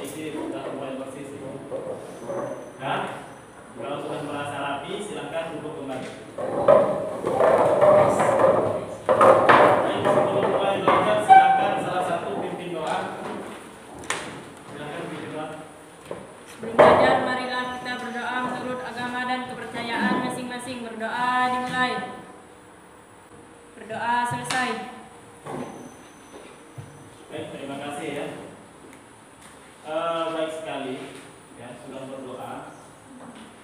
isi sudah mulai bersih semua. Dan kalau sudah merasa rapi, silahkan duduk kembali. Baik, sebelum mulai belajar, silahkan salah satu pimpin doa. Silahkan pimpin doa. Sebelum belajar, marilah kita berdoa menurut agama dan kepercayaan masing-masing. Berdoa dimulai. Berdoa selesai. Baik, terima kasih ya. Baik sekali ya, sudah berdoa.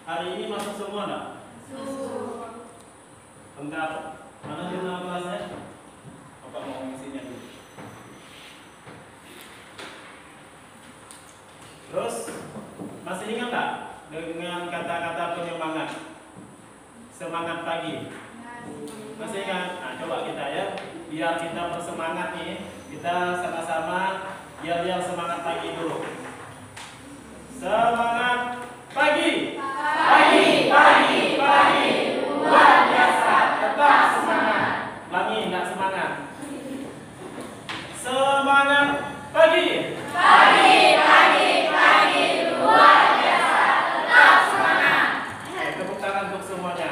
Hari ini masuk semua enggak? Lengkap. Mana jurnal kelasnya? Apa mau ngisinya dulu? Terus masih ingat nggak dengan kata-kata penyemangat? Semangat pagi. Masih ingat? Nah, coba kita ya, biar kita bersemangat nih. Kita sama-sama yel-yel semangat pagi dulu. Semangat pagi. Pagi, pagi, pagi. Luar biasa, tetap semangat. Ulangi, nggak semangat. Semangat pagi. Pagi, pagi, pagi. Luar biasa, tetap semangat. Oke, tepuk tangan untuk semuanya.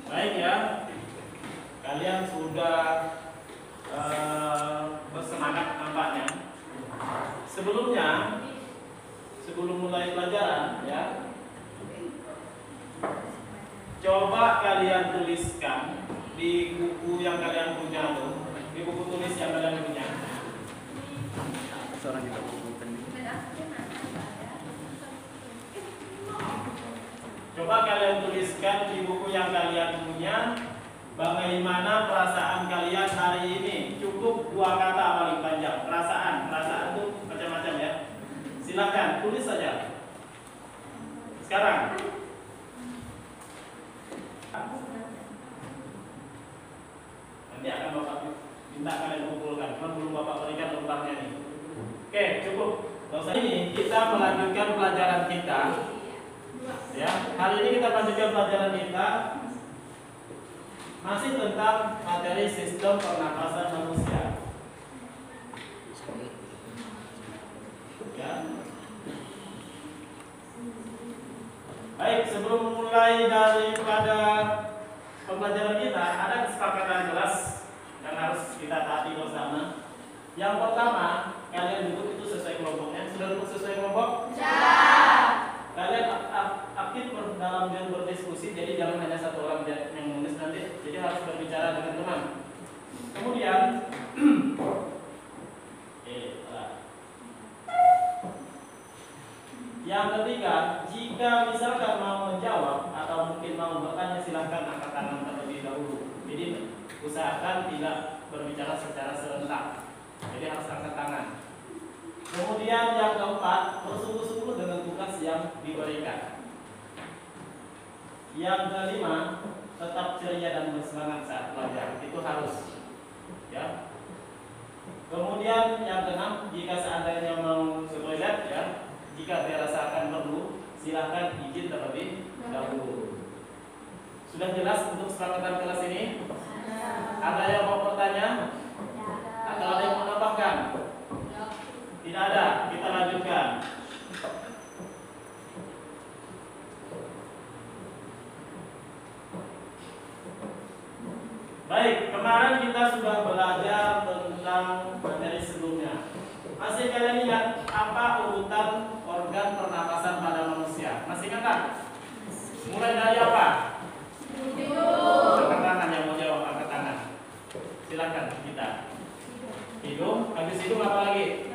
Baik ya, kalian sudah bersemangat nampaknya. Sebelumnya, sebelum mulai pelajaran ya, coba kalian tuliskan di buku yang kalian punya tuh, di buku tulis yang kalian punya. Coba kalian tuliskan di buku yang kalian punya bagaimana perasaan kalian hari ini. Cukup 2 kata paling panjang. Perasaan itu macam-macam ya. Silakan tulis saja. Sekarang. Nanti akan Bapak minta kalian kumpulkan. Cuma belum Bapak berikan lembarnya nih. Oke, cukup. Ini kita melanjutkan pelajaran kita. Ya, hari ini kita lanjutkan pelajaran kita masih tentang materi sistem pernapasan manusia. Ya. Baik, sebelum mulai daripada pembelajaran kita, ada kesepakatan kelas yang harus kita taati bersama. Yang pertama, kalian duduk itu sesuai kelompoknya. Sudah duduk sesuai kelompok? Kalian aktif dalam berdiskusi, jadi jangan hanya satu orang yang menulis nanti, jadi harus berbicara dengan teman. Kemudian, yang ketiga, jika misalkan mau menjawab atau mungkin mau bertanya, silahkan angkat tangan terlebih dahulu. Jadi usahakan tidak berbicara secara serentak, jadi harus angkat tangan. Kemudian yang keempat, bersungguh-sungguh dengan tugas yang diberikan. Yang kelima, tetap ceria dan bersemangat saat belajar. Itu harus. Ya. Kemudian yang keenam, jika seandainya mau ke toilet ya, jika dirasakan perlu, silahkan izin terlebih dahulu. Sudah jelas untuk kesepakatan kelas ini? Ada yang mau bertanya? Atau ada yang mau menambahkan? Tidak ada, kita lanjutkan. Baik, kemarin kita sudah belajar tentang materi sebelumnya. Masih kalian ingat apa urutan organ pernapasan pada manusia? Masih ingat kan? Mulai dari apa? Angkat tangan yang mau jawab, angkat tangan. Silakan kita. Hidung, habis hidung apa lagi?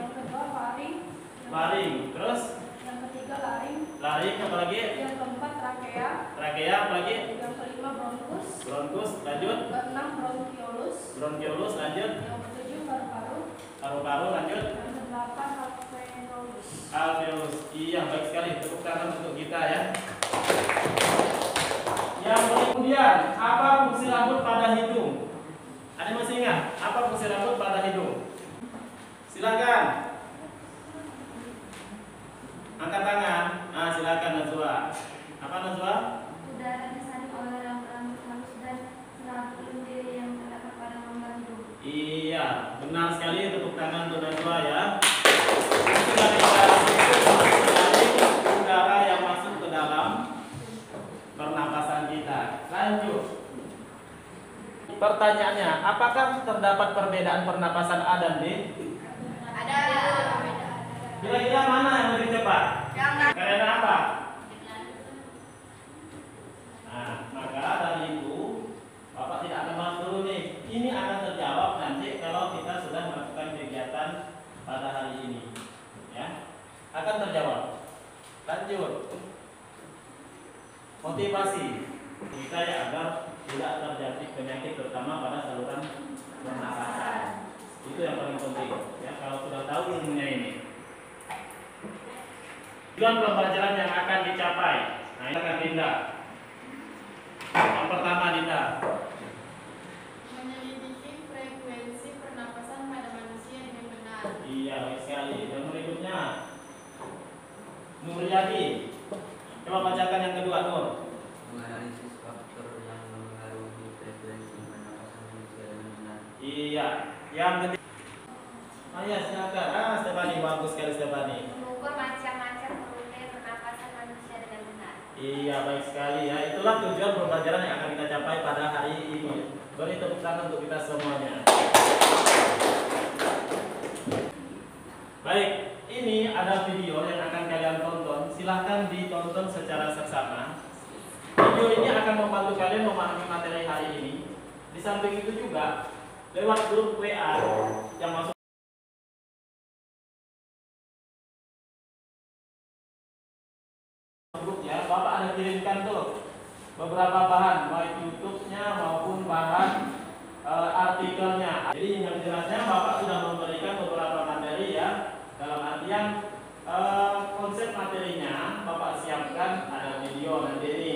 Laring, terus? Yang ketiga laring. Laring, apa lagi? Yang keempat trakea. Trakea, apa lagi? Yang kelima bronkus. Bronkus, lanjut. Keenam bronkiolus. Bronkiolus, lanjut. Yang ketujuh paru-paru. Paru-paru, lanjut. Yang kedelapan alveolus. Alveolus. Iya, baik sekali. Tepuk tangan untuk kita ya. Yang kemudian, apa fungsi rambut pada hidung? Ada yang masih ingat? Apa fungsi rambut pada hidung? Silakan. Angkat tangan. Nah, silakan Najwa. Apa Najwa? Udara disaring oleh rambut halus dan serat pelindung yang terdapat pada lambang hidung. Iya, benar. Benar sekali, tepuk tangan untuk Najwa ya. Sudah dari udara yang masuk ke dalam pernapasan kita. Lanjut. Pertanyaannya, apakah terdapat perbedaan pernapasan A dan B? Ada. Kira-kira mana yang lebih cepat? Karena apa? Nah, maka dari itu Bapak tidak akan bahas dulu nih. Ini akan terjawab nanti kalau kita sudah melakukan kegiatan pada hari ini. Ya, akan terjawab. Lanjut. Motivasi kita ya agar tidak terjadi penyakit terutama pada saluran pernapasan. Itu yang paling penting. Ya, kalau sudah tahu ilmunya ini. Tujuan pembelajaran yang akan dicapai. Nah, ini akan Dinda. Yang pertama Dinda. Menyelidiki frekuensi pernapasan pada manusia dengan benar. Iya, baik sekali. Dan berikutnya Nuryadi. Coba bacakan yang kedua, Nur. Menganalisis faktor yang mempengaruhi frekuensi pernapasan manusia dengan benar. Iya, yang ketiga. Iya, silakan. Stefani, bagus sekali Stefani. Mengukur macam-macam rute pernapasan manusia dengan benar. Iya, baik sekali ya. Itulah tujuan pembelajaran yang akan kita capai pada hari ini. Beri tepuk tangan untuk kita semuanya. Baik, ini ada video yang akan kalian tonton. Silahkan ditonton secara seksama. Video ini akan membantu kalian memahami materi hari ini. Di samping itu juga lewat grup WA yang masuk grup ya, Bapak ada kirimkan tuh beberapa bahan, baik YouTube-nya maupun bahan artikelnya. Jadi yang jelasnya Bapak sudah memberikan beberapa materi ya. Dalam artian konsep materinya Bapak siapkan, ada video nanti ini,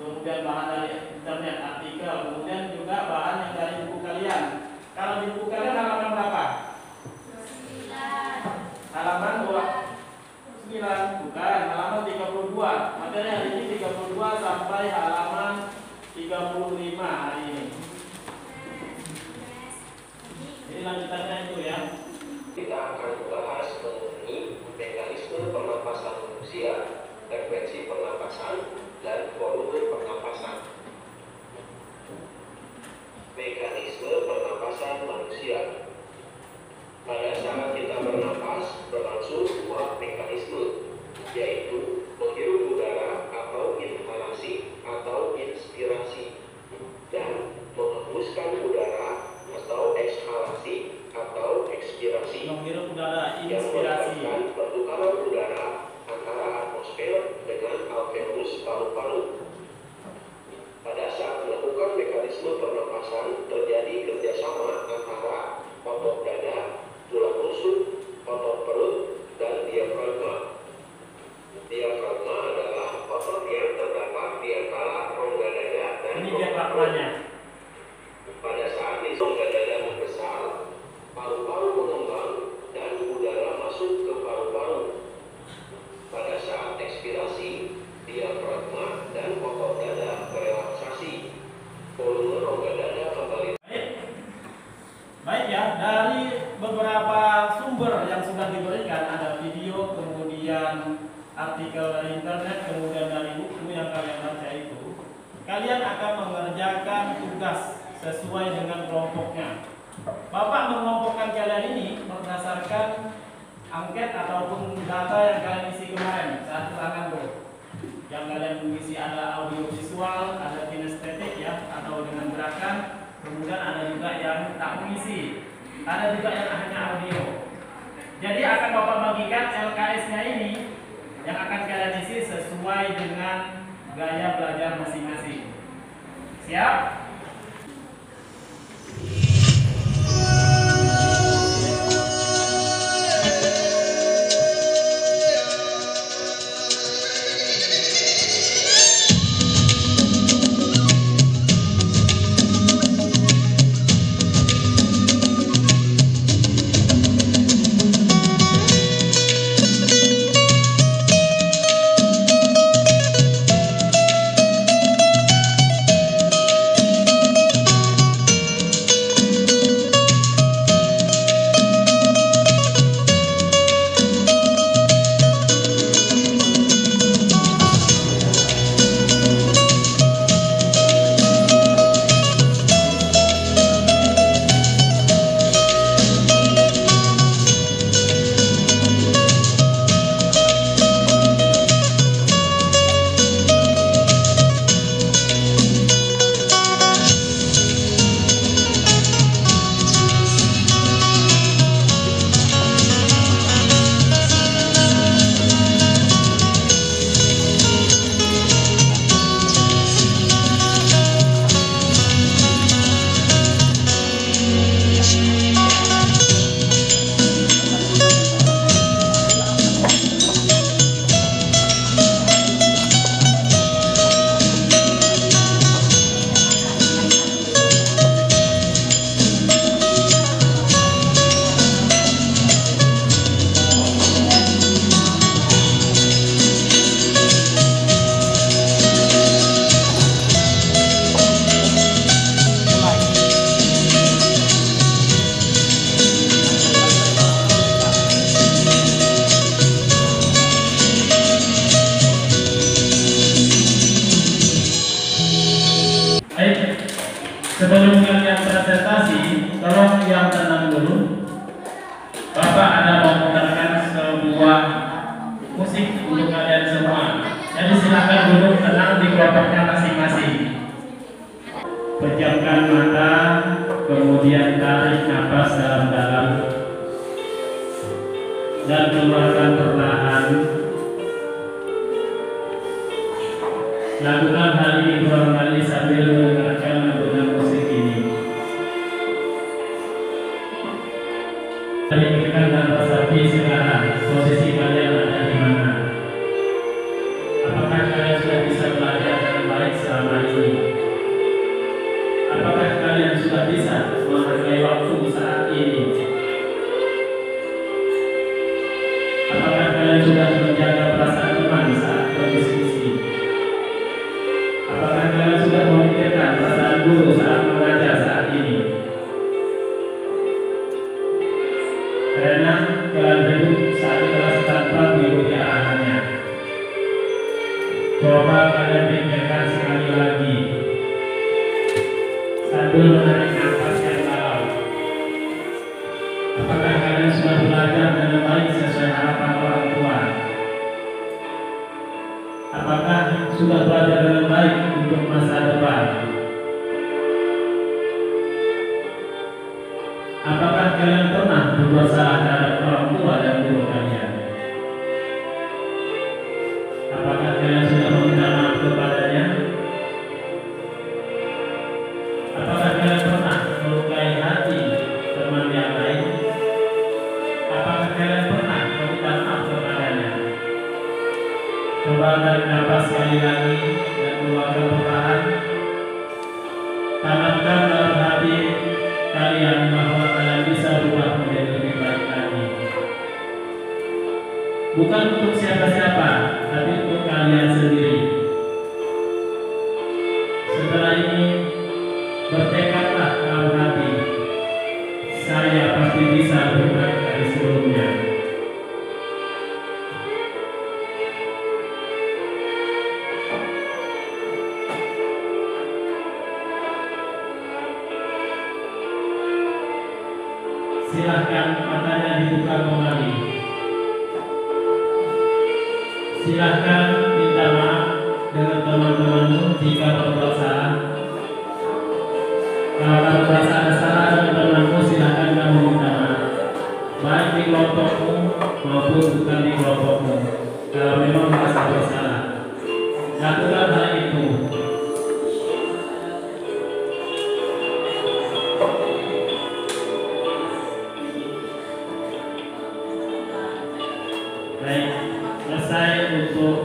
kemudian bahan dari internet, artikel, kemudian juga bahan yang dari buku kalian. Kalau di buku kalian halaman berapa? Halaman 29, bukan, halaman 32. Materi hari ini 32 sampai halaman 35 hari ini. Jadi lanjutannya itu ya. Kita akan membahas mengenai mekanisme pernapasan manusia, frekuensi pernapasan, dan volume pernapasan. Mekanisme pernapasan manusia. Pada saat kita bernapas, berlangsung dua mekanisme, yaitu menghirup udara atau inhalasi atau inspirasi, dan menghembuskan udara atau ekshalasi atau ekspirasi. Menghirup udara, Yang inspirasi. menyebabkan pertukaran udara antara atmosfer dengan alveolus paru-paru. Pada saat melakukan mekanisme pernapasan, terjadi kerjasama antara otot dada, tulang rusuk, otot perut, dan diafragma. Diafragma adalah otot yang terdapat di antara rongga dada dan Ini rongga diafragmanya. perut. Pada saat rongga dada membesar, paru-paru mengembang dan udara masuk ke paru-paru. Pada saat ekspirasi, diafragma dan otot dada berelaksasi. Volume rongga dada kembali. Baik ya, dari beberapa sumber yang sudah diberikan, ada video, kemudian artikel dari internet, kemudian dari buku yang kalian baca itu, kalian akan mengerjakan tugas sesuai dengan kelompoknya. Bapak mengelompokkan kalian ini berdasarkan angket ataupun data yang kalian isi kemarin saat ulangan tuh. Yang kalian mengisi ada audio visual, ada kinestetik ya, atau dengan gerakan. Kemudian ada juga yang tak mengisi, ada juga yang hanya audio. Jadi akan Bapak bagikan LKS-nya ini yang akan kalian isi sesuai dengan gaya belajar masing-masing. Siap? Bapak ada memutarkan sebuah musik untuk kalian semua. Jadi silakan duduk tenang di kelompoknya masing-masing. Pejamkan mata, kemudian tarik nafas dalam-dalam dan keluarkan perlahan. Lakukan hal ini berulang kali sambil mendengarkan lagu musik ini. Pikirkan dan resapi sekarang posisi kalian ada di mana. Apakah kalian sudah bisa belajar dengan baik selama ini? Apakah kalian sudah bisa menghargai waktu saat ini? Apakah kalian sudah menjaga perasaan teman saat berdiskusi? Apakah kalian sudah memikirkan perasaan guru saat mengajar saat ini? Karena kalian duduk saat kelas tanpa mengikuti arahannya. Coba kalian pikirkan sekali lagi sambil menarik nafas yang dalam. Apakah kalian sudah belajar dengan baik sesuai harapan orang tua? Apakah sudah belajar dengan baik untuk masa depan? Apakah kalian pernah berbuat salah terhadap orang tua dan guru kalian? Apakah kalian sudah meminta maaf kepadanya? Apakah kalian pernah melukai hati teman yang lain? Apakah kalian pernah meminta maaf kepadanya? Coba tarik nafas sekali lagi dan keluarkan perlahan. Tanamkan dalam hati kalian bahwa kalian bisa berubah menjadi lebih baik lagi. Bukan untuk siapa-siapa, tapi untuk kalian sendiri. Setelah ini, bertekadlah dalam hati, saya pasti bisa lebih baik dari sebelumnya. Silahkan matanya dibuka kembali. Silahkan minta maaf dengan teman-temanmu jika berbuat salah. Kalau kamu merasa ada salah dengan temanmu, silahkan kamu minta maaf, baik di kelompokmu maupun bukan di kelompokmu. Kalau memang merasa bersalah, lakukan hal itu. Baik, selesai untuk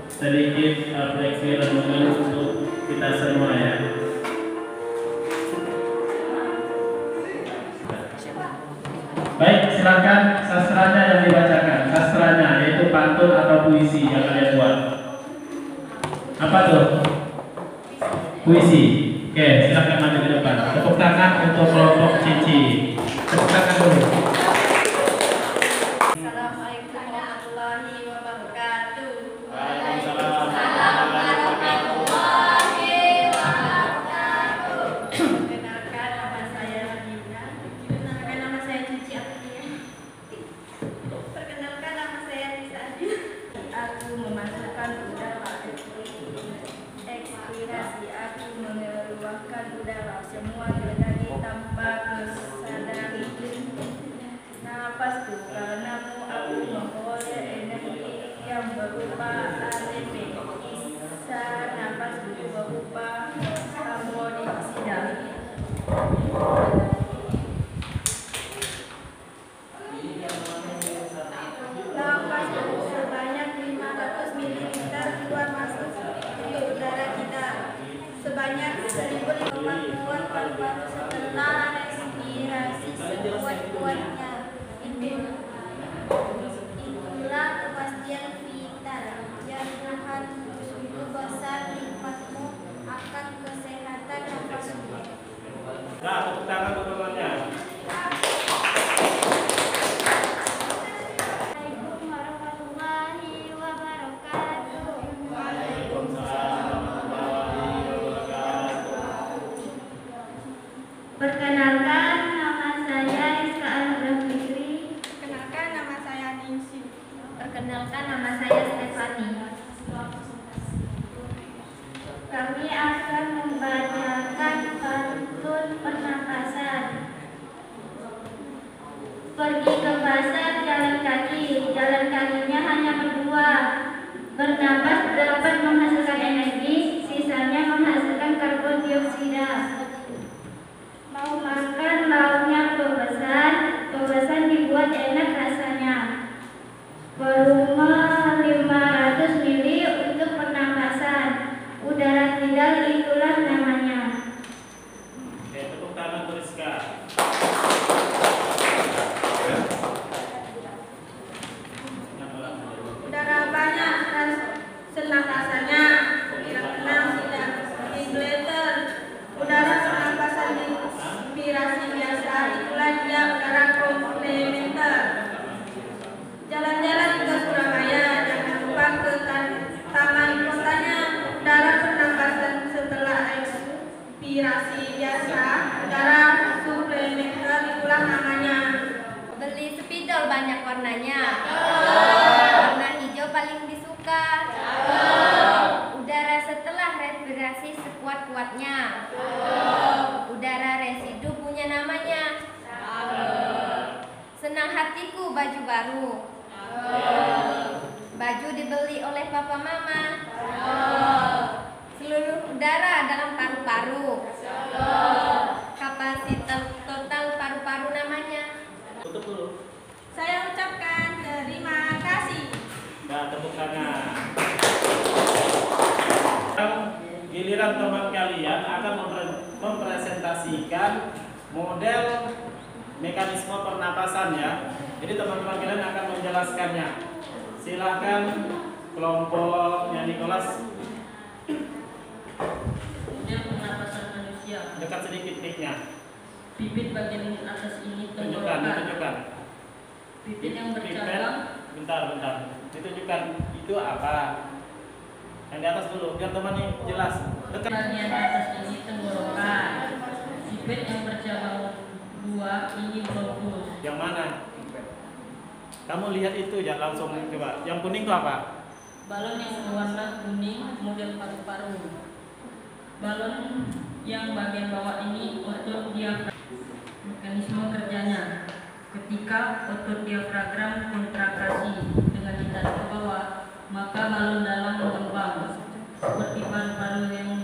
sedikit refleksi renungan untuk kita semua ya. Baik, silakan sastranya yang dibacakan. Sastranya yaitu pantun atau puisi yang kalian buat. Apa tuh? Puisi. Oke, silakan maju ke depan. Tepuk tangan untuk kelompok Cici. Tepuk tangan dulu. Assalamualaikum warahmatullahi wabarakatuh. Waalaikumsalam. Perkenalkan nama saya Radina. Perkenalkan nama saya Cici Aprilia. Perkenalkan nama saya Nisa. Aku memasukkan udara. Ekspirasi aku mengeluarkan udara. Semua terjadi tanpa kesadaran. Nafasku karenamu aku memperoleh energi yang berupa ATP. Isa nafasku berupa karbon dioksida. Nafasku sebanyak 500 ml keluar masuk ke udara kita. Sebanyak 1000 kemampuan paru-paru setelah respirasi sekuat-kuatnya. Itulah kepastian vital yang Tuhan Pergi ke pasar jalan kaki. Jalan kakinya hanya berdua. Bernapas dapat menghasilkan energi, sisanya menghasilkan karbon dioksida. Mau makan lauknya pebesan, pebesan dibuat enak rasanya. Volume 500 ml untuk pernapasan. Udara tidak itulah namanya. Oke, tepuk tangan untuk Rizka. Udara banyak dan senang rasanya. Kira-kira tidak diblender. Udara pernapasan inspirasi biasa, itulah dia udara komplementer. Jalan-jalan ke Surabaya, jangan lupa ke taman kotanya. Udara pernapasan setelah inspirasi biasa, udara suplementer, itulah namanya. Beli spidol banyak warnanya. Warna hijau paling disuka. Udara setelah respirasi sekuat-kuatnya. Udara residu punya namanya. Senang hatiku baju baru. Baju dibeli oleh papa mama. Seluruh udara dalam paru-paru. Kapasitas total paru-paru namanya. Tutup dulu. Saya ucapkan terima kasih. Nah, tepuk tangan. Sekarang giliran teman kalian akan mempresentasikan model mekanisme pernapasannya. Jadi teman-teman kalian akan menjelaskannya. Silahkan kelompoknya Nicholas, Model pernapasan manusia. dekat sedikit mic-nya. Bibit bagian atas ini Tunjukkan, tenggorokan. ditunjukkan. Bibit yang Pipet, bercabang. bentar. Ditunjukkan itu apa? Yang di atas dulu, biar teman ini jelas. Dekat. Bagian atas ini tenggorokan. Bibit yang bercabang dua ini bronkus. Yang mana? Kamu lihat itu ya langsung coba. Yang kuning itu apa? Balon yang berwarna kuning model paru-paru. Balon yang bagian bawah ini otot diafragma. Mekanisme kerjanya: ketika otot diafragma kontraksi dengan ditarik ke bawah, maka balon dalam mengembang seperti paru-paru yang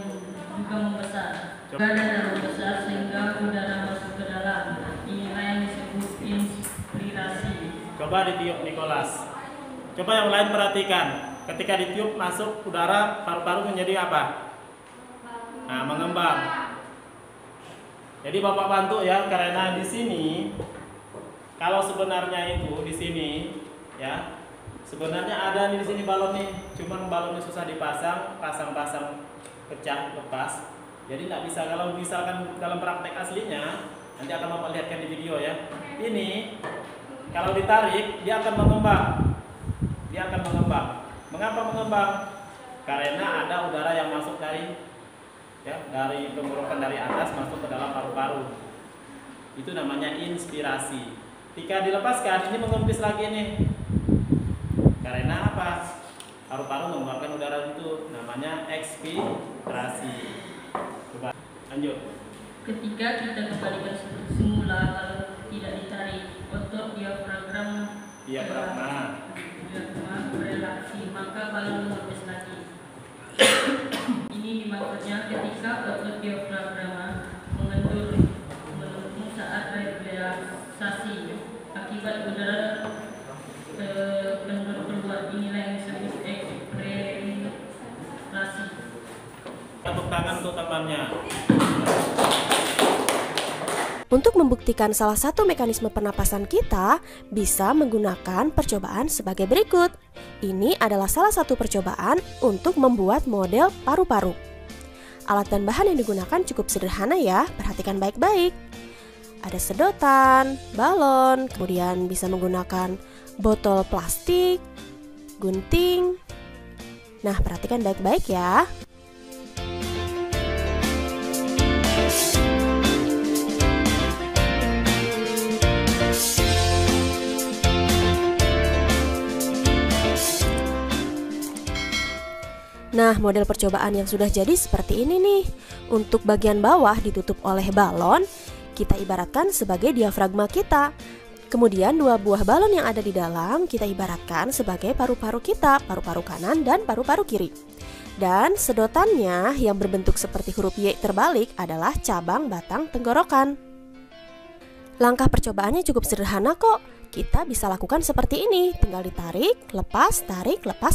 juga membesar. Udara dalam besar sehingga udara masuk ke dalam. Inilah yang disebut inspirasi. Coba ditiup Nicholas. Coba yang lain perhatikan. Ketika ditiup masuk udara, paru-paru menjadi apa? Nah, mengembang. Jadi Bapak bantu ya, karena di sini kalau sebenarnya itu di sini ya, sebenarnya ada di sini balon nih, cuman balonnya susah dipasang, pasang pecah, lepas. Jadi tidak bisa. Kalau misalkan dalam praktek aslinya, nanti akan Bapak lihatkan di video ya. Ini kalau ditarik dia akan mengembang. Dia akan mengembang. Mengapa mengembang? Karena ada udara yang masuk dari tenggorokan dari atas masuk ke dalam paru-paru. Itu namanya inspirasi. Ketika dilepaskan ini mengempis lagi nih. Karena apa? Paru-paru mengeluarkan udara itu, namanya ekspirasi. Coba lanjut. Ketika kita kembalikan seperti semula, kalau tidak ditarik, otot diafragma berelaksi, maka balon mengempis lagi. Ini dimaksudnya ketika otot diafragma mengendur melengkung saat relaksasi akibat udara kendur keluar. Inilah yang disebut ekspirasi. Tepuk tangan untuk temannya. Untuk membuktikan salah satu mekanisme pernapasan kita, bisa menggunakan percobaan sebagai berikut. Ini adalah salah satu percobaan untuk membuat model paru-paru. Alat dan bahan yang digunakan cukup sederhana ya, perhatikan baik-baik. Ada sedotan, balon, kemudian bisa menggunakan botol plastik, gunting. Nah, perhatikan baik-baik ya. Nah, model percobaan yang sudah jadi seperti ini nih. Untuk bagian bawah ditutup oleh balon, kita ibaratkan sebagai diafragma kita. Kemudian dua buah balon yang ada di dalam kita ibaratkan sebagai paru-paru kita, paru-paru kanan dan paru-paru kiri. Dan sedotannya yang berbentuk seperti huruf Y terbalik adalah cabang batang tenggorokan. Langkah percobaannya cukup sederhana kok. Kita bisa lakukan seperti ini, tinggal ditarik, lepas,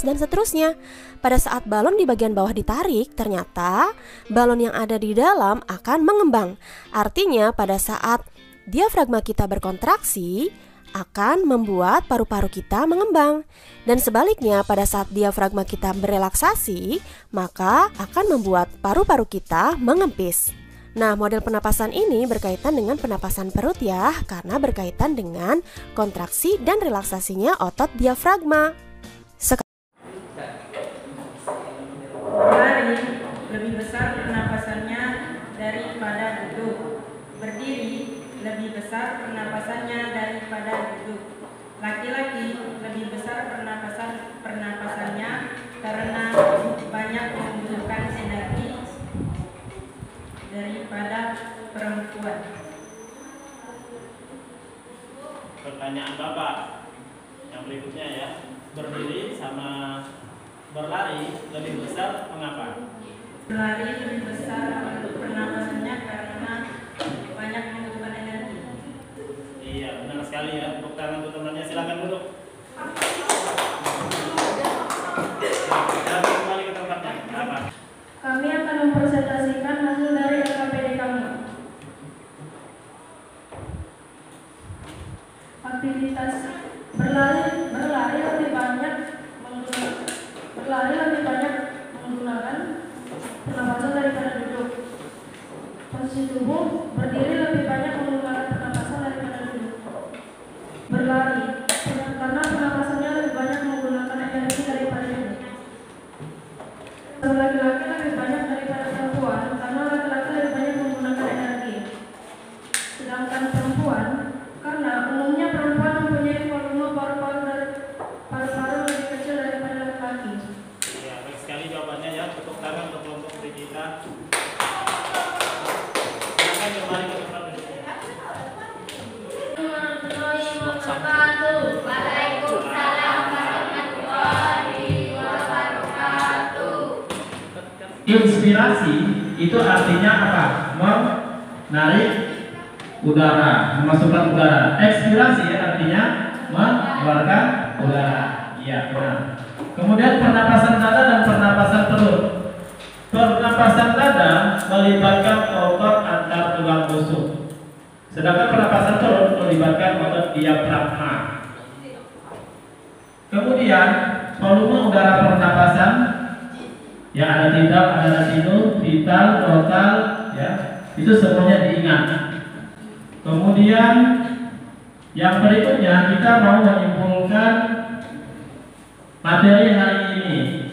dan seterusnya. Pada saat balon di bagian bawah ditarik, ternyata balon yang ada di dalam akan mengembang. Artinya pada saat diafragma kita berkontraksi, akan membuat paru-paru kita mengembang. Dan sebaliknya, pada saat diafragma kita berelaksasi, maka akan membuat paru-paru kita mengempis. Nah, model penapasan ini berkaitan dengan penapasan perut ya, karena berkaitan dengan kontraksi dan relaksasinya otot diafragma. Berlari lebih besar pernapasannya daripada duduk. Berdiri lebih besar pernapasannya daripada duduk. Laki-laki lebih besar pernapasannya karena banyak membutuhkan energi daripada perempuan. Pertanyaan Bapak yang berikutnya ya, berdiri sama berlari lebih besar mengapa? Berlari lebih besar pernapasannya karena banyak membutuhkan energi. Iya, benar sekali ya. Tepuk tangan untuk temannya, silakan duduk. Nah, kembali ke tempatnya. Apa? Kami akan mempresentasikan hasil dari LKPD kami. Aktivitas berlari lebih banyak menggunakan pernapasan daripada duduk. Posisi tubuh berdiri lebih banyak menggunakan pernapasan daripada duduk. Berlari karena pernapasannya lebih banyak menggunakan energi daripada duduk. Laki-laki lebih banyak daripada perempuan karena laki-laki lebih banyak menggunakan energi. Sedangkan perempuan, karena umumnya perempuan mempunyai volume paru-paru lebih kecil daripada laki-laki. Ya, baik sekali jawabannya ya. Tepuk tangan untuk kelompok kita. Silakan kembali ke tempat duduknya. Waalaikumsalam warahmatullahi wabarakatuh. Inspirasi itu artinya apa? Menarik udara, memasukkan udara. Ekspirasi artinya mengeluarkan udara. Iya, benar. Kemudian pernapasan dada dan pernapasan perut. Pernapasan dada melibatkan otot antar tulang rusuk. Sedangkan pernapasan perut melibatkan otot diafragma. Kemudian volume udara pernapasan yang ada tidak, ada residu, vital, total, ya, itu semuanya diingat. Kemudian yang berikutnya kita mau menyimpulkan materi hari ini.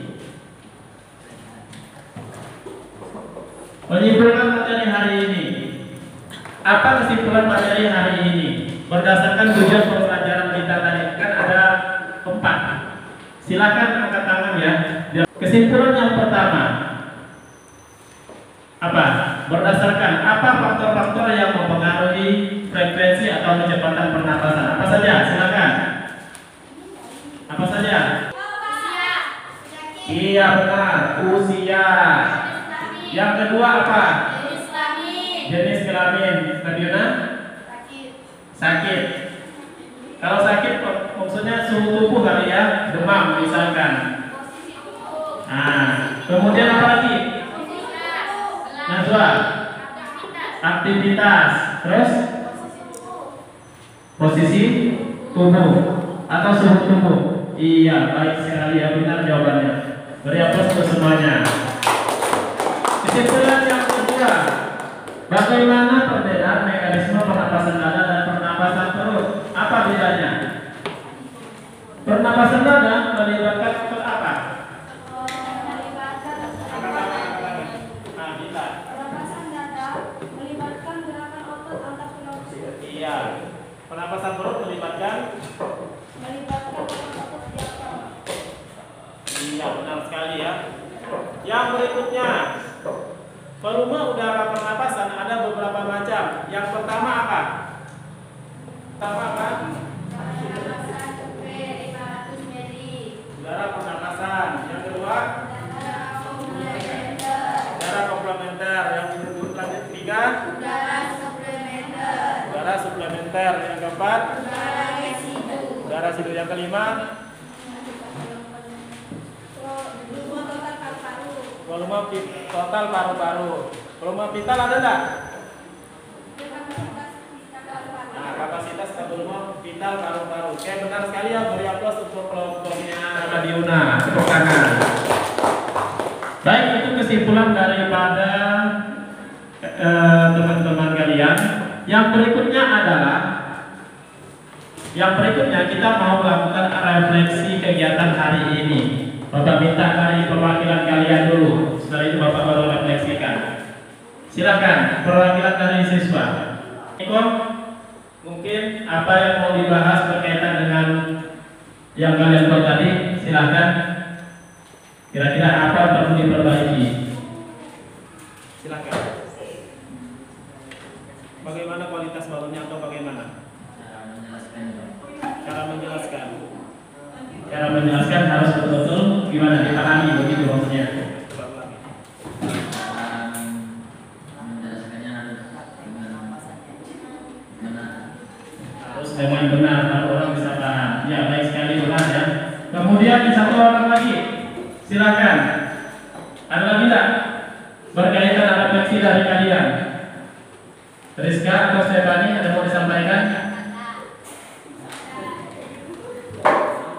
Menyimpulkan materi hari ini. Apa kesimpulan materi hari ini? Berdasarkan tujuan pembelajaran kita tadi kan ada 4. Silakan angkat tangan ya. Kesimpulan yang pertama, apa? Berdasarkan apa faktor-faktor yang mempengaruhi frekuensi atau kecepatan pernapasan? Apa saja? Silakan. Apa saja? Iya benar, usia. Yang kedua apa? Jenis kelamin. Nabiuna? Sakit. Kalau sakit maksudnya suhu tubuh kali ya, demam misalkan. Nah, kemudian apa lagi? Najwa, aktivitas, terus posisi tubuh atau suhu tubuh. Iya, baik sekali ya, benar jawabannya. Beri aplaus untuk semuanya. Kesimpulan yang kedua, bagaimana perbedaan mekanisme pernapasan dada dan pernapasan perut? Apa bedanya? Pernapasan dada melibatkan otot apa? Pernapasan dada melibatkan gerakan otot antar tulang rusuk. Iya. Pernapasan perut melibatkan Otot diafragma. Iya, benar sekali ya. Yang berikutnya, volume udara pernapasan ada beberapa macam. Yang pertama apa? Apa? Pernapasan UP 500 mili. Udara pernapasan. Yang kedua, udara komplementer. Yang ketiga, Udara suplementer. udara suplementer. Yang keempat, Udara residu. udara residu. Yang kelima, Volume total paru-paru. volume total paru-paru. Volume vital ada enggak? Nah, kapasitas volume vital paru-paru. Oke, benar sekali ya. Beri aplaus untuk kelompoknya Madiuna. Tepuk tangan. Baik, itu kesimpulan daripada teman-teman kalian. Yang berikutnya kita mau melakukan refleksi kegiatan hari ini. Bapak minta dari perwakilan kalian dulu. Setelah itu Bapak baru refleksikan. Silakan perwakilan dari siswa. Eko, mungkin apa yang mau dibahas berkaitan dengan yang kalian buat tadi? Silakan. Kira-kira apa yang perlu diperbaiki? Silakan. Bagaimana kualitas balonnya atau bagaimana? Cara menjelaskan. Cara menjelaskan harus betul-betul gimana dipahami, begitu maksudnya. Harus dengan benar, kalau orang bisa paham. Ya, baik sekali, benar ya. Kemudian satu orang lagi, silakan. Ada lagi tak? Berkaitan refleksi dari kalian. Rizka atau Stefani ada mau disampaikan?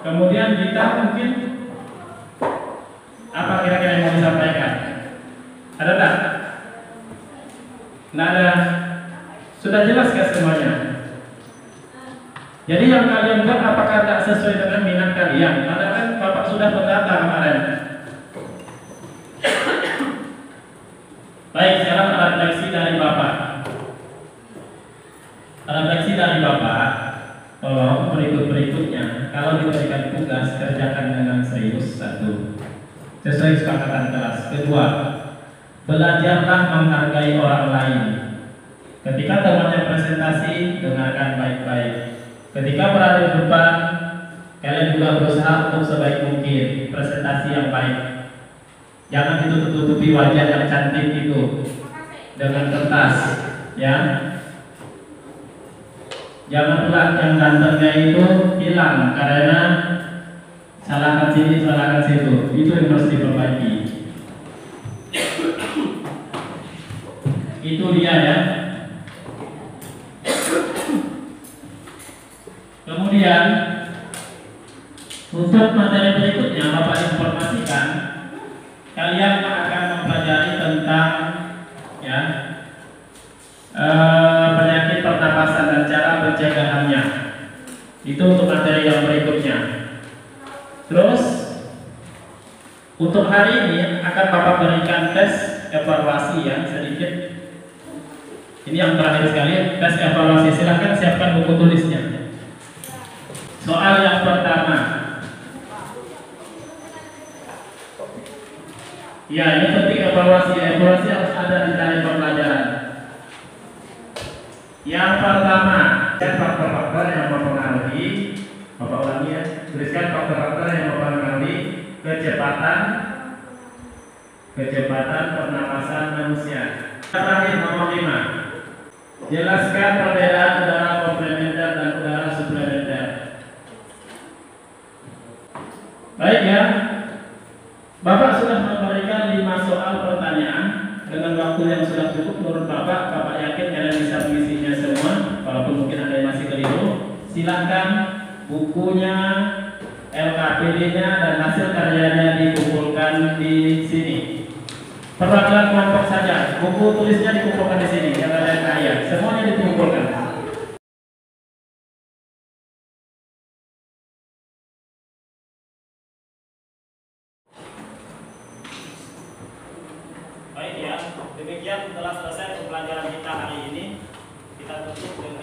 Kemudian kita mungkin apa kira-kira yang mau disampaikan? Ada tak? Nggak ada. Sudah jelas ke semuanya? Jadi yang kalian buat apakah tak sesuai dengan minat kalian? Karena kan Bapak sudah mendata kemarin. Baik, sekarang refleksi dari Bapak. Refleksi dari Bapak. Tolong berikutnya, kalau diberikan tugas kerjakan dengan serius. Satu, sesuai kesepakatan kelas. Kedua, belajarlah menghargai orang lain. Ketika temannya presentasi, dengarkan baik-baik. Ketika berada di depan, kalian juga berusaha untuk sebaik mungkin presentasi yang baik. Jangan ditutup-tutupi wajah yang cantik itu dengan kertas, ya. Jangan pula yang gantengnya itu hilang karena salahkan sini, salahkan situ. Itu yang harus diperbaiki. Itu dia ya. Kemudian untuk materi berikutnya Bapak informasikan kalian akan mempelajari tentang ya penyakit pernapasan dan cara pencegahannya. Itu untuk materi yang berikutnya. Terus untuk hari ini akan Bapak berikan tes evaluasi ya sedikit. Ini yang terakhir sekali, tes evaluasi. Silahkan siapkan buku tulisnya. Soal yang pertama. Ya, ini penting evaluasi. Evaluasi harus ada di dalam pembelajaran. Yang pertama, faktor-faktor yang mempengaruhi, Bapak ulangi ya, tuliskan faktor-faktor yang mempengaruhi kecepatan pernapasan manusia. Terakhir nomor 5. Jelaskan perbedaan udara komplementer dan udara suplementer. Baik ya, Bapak sudah memberikan 5 soal pertanyaan dengan waktu yang sudah cukup menurut Bapak. Bapak yakin kalian bisa mengisinya semua, walaupun mungkin ada yang masih keliru. Silakan bukunya, LKPD-nya dan hasil karyanya dikumpulkan di sini. Perwakilan kelompok saja, buku tulisnya dikumpulkan di sini, jangan ada yang kaya, semuanya dikumpulkan. Baik ya, demikian telah selesai pembelajaran kita hari ini. Kita tutup dengan